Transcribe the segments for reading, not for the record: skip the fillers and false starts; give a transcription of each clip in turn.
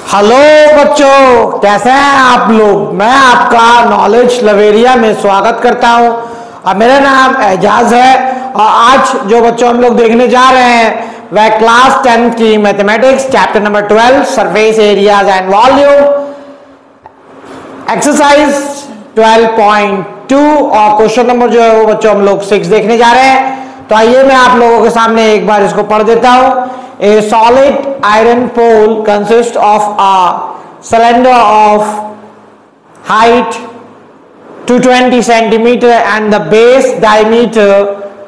Hello बच्चों, कैसे हैं आप लोग। मैं आपका नॉलेज लवेरिया में स्वागत करता हूं और मेरा नाम एजाज है। और आज जो बच्चों हम लोग देखने जा रहे हैं वह क्लास 10 की mathematics chapter number 12 surface areas and volume exercise 12.2 और क्वेश्चन नंबर जो है वो बच्चों हम लोग 6 देखने जा रहे हैं। तो आइए मैं आप लोगों के सामने एक बार इसको पढ़ देता हूं। A solid iron pole consists of a cylinder of height 220 centimeter and the base diameter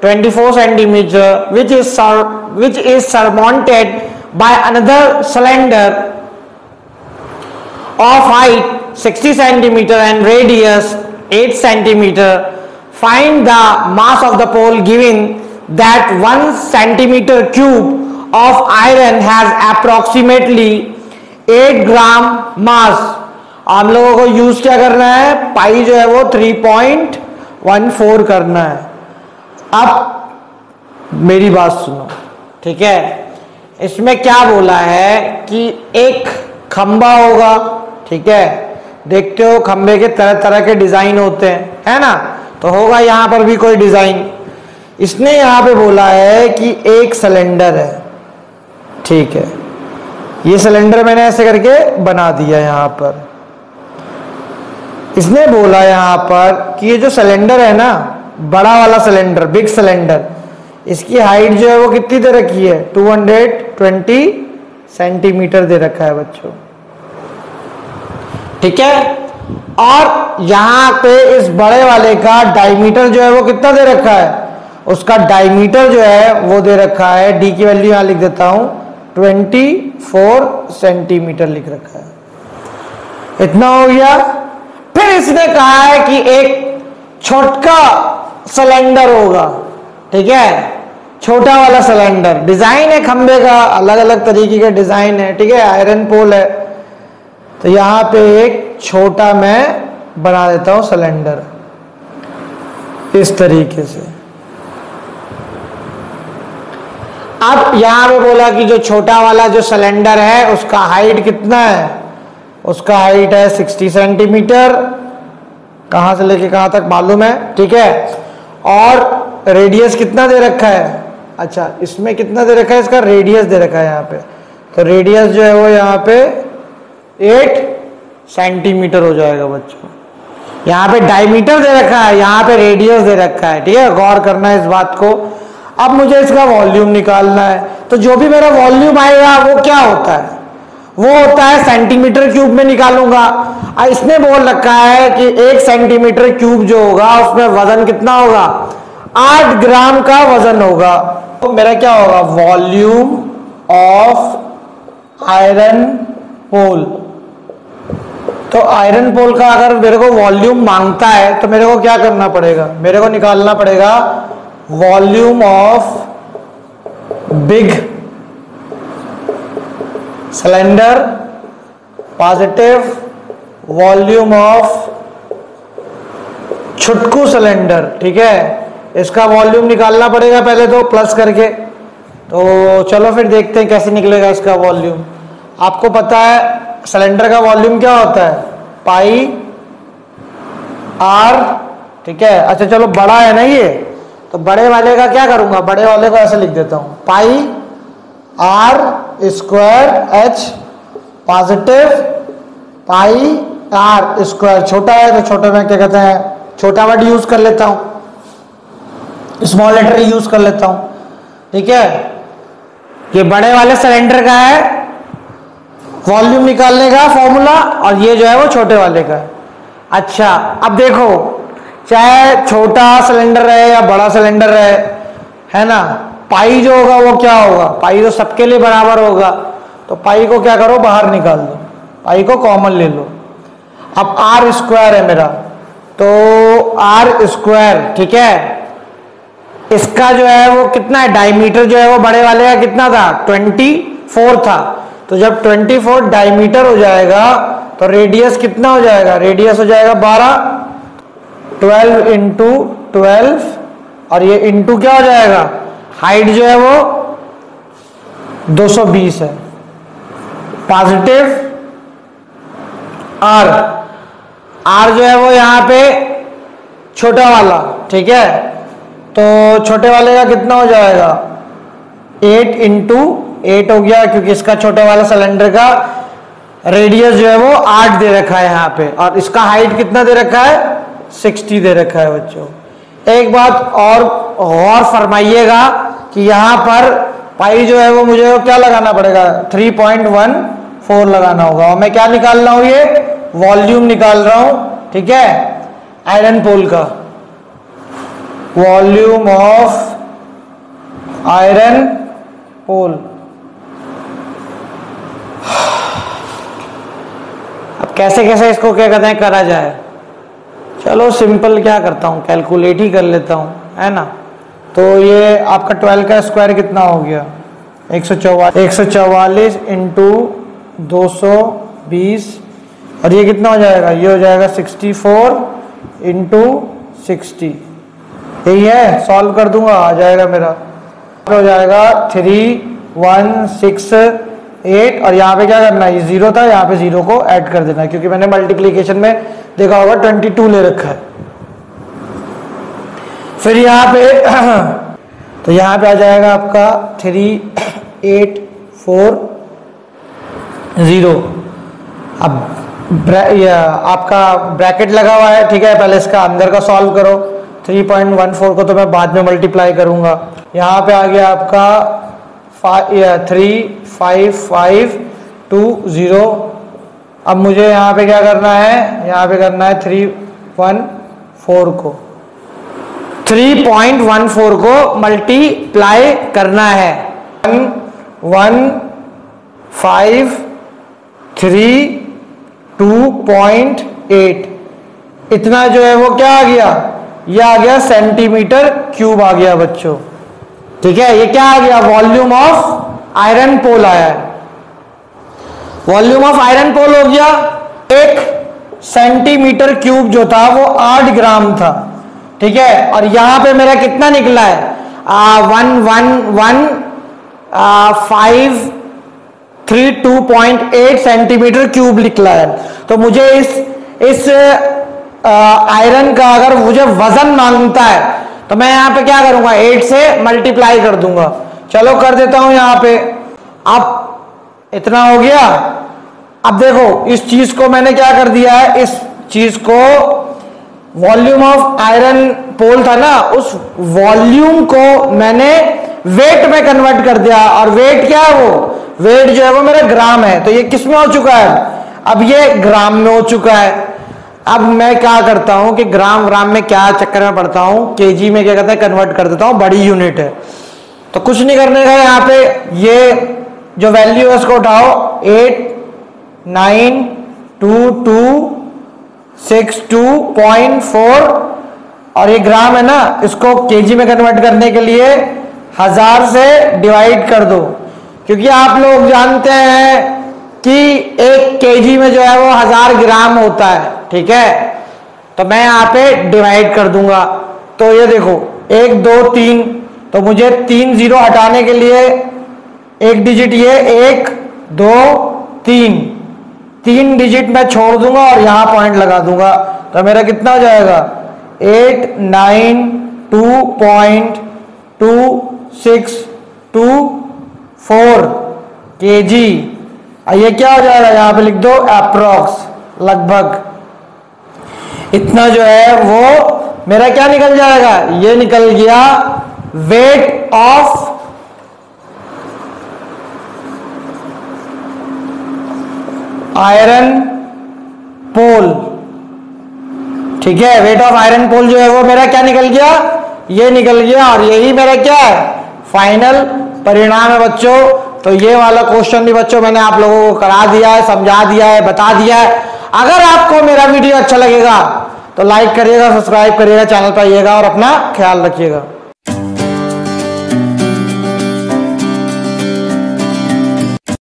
24 centimeter, which is surmounted by another cylinder of height 60 centimeter and radius 8 centimeter. Find the mass of the pole given that 1 centimeter cube of iron has approximately 8 ग्राम मास। हम लोगों को use क्या करना है, पाई जो है वो 3.14 करना है। अब मेरी बात सुनो, ठीक है। इसमें क्या बोला है कि एक खंबा होगा, ठीक है। देखते हो खंबे के तरह तरह के डिजाइन होते हैं, है ना। तो होगा यहां पर भी कोई डिजाइन। इसने यहां पे बोला है कि एक सिलेंडर है, ठीक है। ये सिलेंडर मैंने ऐसे करके बना दिया यहां पर। इसने बोला यहां पर कि ये जो सिलेंडर है ना, बड़ा वाला सिलेंडर, बिग सिलेंडर, इसकी हाइट जो है वो कितनी दे रखी है, 220 सेंटीमीटर दे रखा है बच्चों, ठीक है। और यहां पे इस बड़े वाले का डायमीटर जो है वो कितना दे रखा है, उसका डायमीटर जो है वो दे रखा है, डी की वैल्यू यहां लिख देता हूं, 24 सेंटीमीटर लिख रखा है। इतना हो गया। फिर इसने कहा है कि एक छोटा सिलेंडर होगा, ठीक है। छोटा वाला सिलेंडर, डिजाइन है खंबे का, अलग अलग तरीके के डिजाइन है, ठीक है। आयरन पोल है, तो यहां पे एक छोटा मैं बना देता हूं सिलेंडर इस तरीके से। अब यहां पे बोला कि जो छोटा वाला जो सिलेंडर है उसका हाइट कितना है, उसका हाइट है 60 सेंटीमीटर। कहां से लेके कहां तक मालूम है, ठीक है। और रेडियस कितना दे रखा है, अच्छा इसमें कितना दे रखा है, इसका रेडियस दे रखा है यहां पे। तो रेडियस जो है वो यहां पे 8 सेंटीमीटर हो जाएगा बच्चों। यहां पे डायमीटर दे रखा है, यहां पे रेडियस दे रखा है, ठीक है। गौर करना है इस बात को। अब मुझे इसका वॉल्यूम निकालना है, तो जो भी मेरा वॉल्यूम आएगा वो क्या होता है, वो होता है सेंटीमीटर क्यूब में निकालूंगा। और इसने बोल रखा है कि 1 सेंटीमीटर क्यूब जो होगा उसमें वजन कितना होगा, 8 ग्राम का वजन होगा। तो मेरा क्या होगा, वॉल्यूम ऑफ आयरन पोल। तो आयरन पोल का अगर मेरे को वॉल्यूम मांगता है तो मेरे को क्या करना पड़ेगा, मेरे को निकालना पड़ेगा volume of big cylinder positive, volume of छुटकू सिलेंडर, ठीक है। इसका वॉल्यूम निकालना पड़ेगा पहले तो प्लस करके। तो चलो फिर देखते हैं कैसे निकलेगा इसका वॉल्यूम। आपको पता है सिलेंडर का वॉल्यूम क्या होता है, पाई आर, ठीक है। अच्छा चलो बड़ा है ना ये, तो बड़े वाले का क्या करूंगा, बड़े वाले को ऐसे लिख देता हूं, pi r square h positive pi r square. छोटा है तो छोटे में क्या कहते हैं, छोटा वर्ड यूज कर लेता हूं, स्मॉल लेटर यूज कर लेता हूं, ठीक है। ये बड़े वाले सिलेंडर का है वॉल्यूम निकालने का फॉर्मूला, और ये जो है वो छोटे वाले का है। अच्छा अब देखो, चाहे छोटा सिलेंडर रहे या बड़ा सिलेंडर रहे, है ना, पाई जो होगा वो क्या होगा, पाई तो सबके लिए बराबर होगा। तो पाई को क्या करो, बाहर निकाल दो, पाई को कॉमन ले लो। अब आर स्क्वायर है मेरा, तो आर स्क्वायर, ठीक है। इसका जो है वो कितना है, डायमीटर जो है वो बड़े वाले का कितना था, 24 था। तो जब 24 डायमीटर हो जाएगा तो रेडियस कितना हो जाएगा, रेडियस हो जाएगा 12, 12 इंटू 12, और ये इंटू क्या हो जाएगा, हाइट जो है वो 220 है। पॉजिटिव आर, आर जो है वो यहाँ पे छोटा वाला, ठीक है, तो छोटे वाले का कितना हो जाएगा 8 इंटू 8 हो गया, क्योंकि इसका छोटे वाला सिलेंडर का रेडियस जो है वो 8 दे रखा है यहाँ पे, और इसका हाइट कितना दे रखा है 60 दे रखा है बच्चों। एक बात और गौर फरमाइएगा कि यहाँ पर पाई जो है वो मुझे क्या लगाना पड़ेगा 3.14 लगाना होगा, और मैं क्या निकाल रहा हूं ये वॉल्यूम निकाल रहा हूं, ठीक है, आयरन पोल का वॉल्यूम ऑफ आयरन पोल। अब कैसे कैसे इसको क्या कहते हैं करा जाए, चलो सिंपल क्या करता हूं कैलकुलेट ही कर लेता हूं, है ना। तो ये आपका 12 का स्क्वायर कितना हो गया 144 इंटू 220, और ये कितना हो जाएगा, ये हो जाएगा 64 इंटू 60, यही है, सॉल्व कर दूंगा आ जाएगा मेरा, हो जाएगा 3168, और यहाँ पे क्या करना है, ये 0 था, यहाँ पे 0 को ऐड कर देना है, क्योंकि मैंने मल्टीप्लीकेशन में देखा होगा 22 ले रखा है। फिर यहाँ पे तो यहाँ पे आ जाएगा आपका 3840। अब आपका ब्रैकेट लगा हुआ है, ठीक है, पहले इसका अंदर का सॉल्व करो, 3.14 को तो मैं बाद में मल्टीप्लाई करूंगा। यहाँ पे आ गया आपका 35520। अब मुझे यहाँ पे क्या करना है, यहाँ पे करना है 314 को 3.14 को मल्टीप्लाई करना है 11532.8, इतना जो है वो क्या आ गया, ये आ गया सेंटीमीटर क्यूब आ गया बच्चों, ठीक है। ये क्या आ गया, वॉल्यूम ऑफ आयरन पोल आया है, वॉल्यूम ऑफ आयरन पोल हो गया। एक सेंटीमीटर क्यूब जो था वो 8 ग्राम था, ठीक है, और यहां पे मेरा कितना निकला है 111532.8 सेंटीमीटर क्यूब निकला है। तो मुझे इस आयरन का अगर मुझे वजन मांगता है तो मैं यहाँ पे क्या करूंगा 8 से मल्टीप्लाई कर दूंगा, चलो कर देता हूं यहाँ पे। अब इतना हो गया। अब देखो इस चीज को मैंने क्या कर दिया है, इस चीज को वॉल्यूम ऑफ आयरन पोल था ना, उस वॉल्यूम को मैंने वेट में कन्वर्ट कर दिया, और वेट क्या है, वो वेट जो है वो मेरा ग्राम है, तो ये किस में हो चुका है, अब ये ग्राम में हो चुका है। अब मैं क्या करता हूं कि ग्राम में क्या चक्कर में पड़ता हूं, केजी में क्या कहते हैं कन्वर्ट कर देता हूं, बड़ी यूनिट है, तो कुछ नहीं करने का, यहाँ पे ये जो वैल्यू है उसको उठाओ 892262.4, और ये ग्राम है ना, इसको केजी में कन्वर्ट करने के लिए 1000 से डिवाइड कर दो, क्योंकि आप लोग जानते हैं कि 1 केजी में जो है वो 1000 ग्राम होता है, ठीक है। तो मैं यहाँ पे डिवाइड कर दूंगा, तो ये देखो 1 2 3, तो मुझे 3 0 हटाने के लिए एक डिजिट ये 1 2 3 डिजिट मैं छोड़ दूंगा और यहां पॉइंट लगा दूंगा, तो मेरा कितना हो जाएगा 892.2624 केजी। ये क्या हो जाएगा, यहां पे लिख दो अप्रॉक्स, लगभग इतना जो है वो मेरा क्या निकल जाएगा, ये निकल गया वेट ऑफ आयरन पोल, ठीक है। वेट ऑफ आयरन पोल जो है वो मेरा क्या निकल गया, ये निकल गया, और यही मेरा क्या है फाइनल परिणाम है बच्चों। तो ये वाला क्वेश्चन भी बच्चों मैंने आप लोगों को करा दिया है, समझा दिया है, बता दिया है। अगर आपको मेरा वीडियो अच्छा लगेगा तो लाइक करिएगा, सब्सक्राइब करिएगा, चैनल पर आइएगा और अपना ख्याल रखिएगा।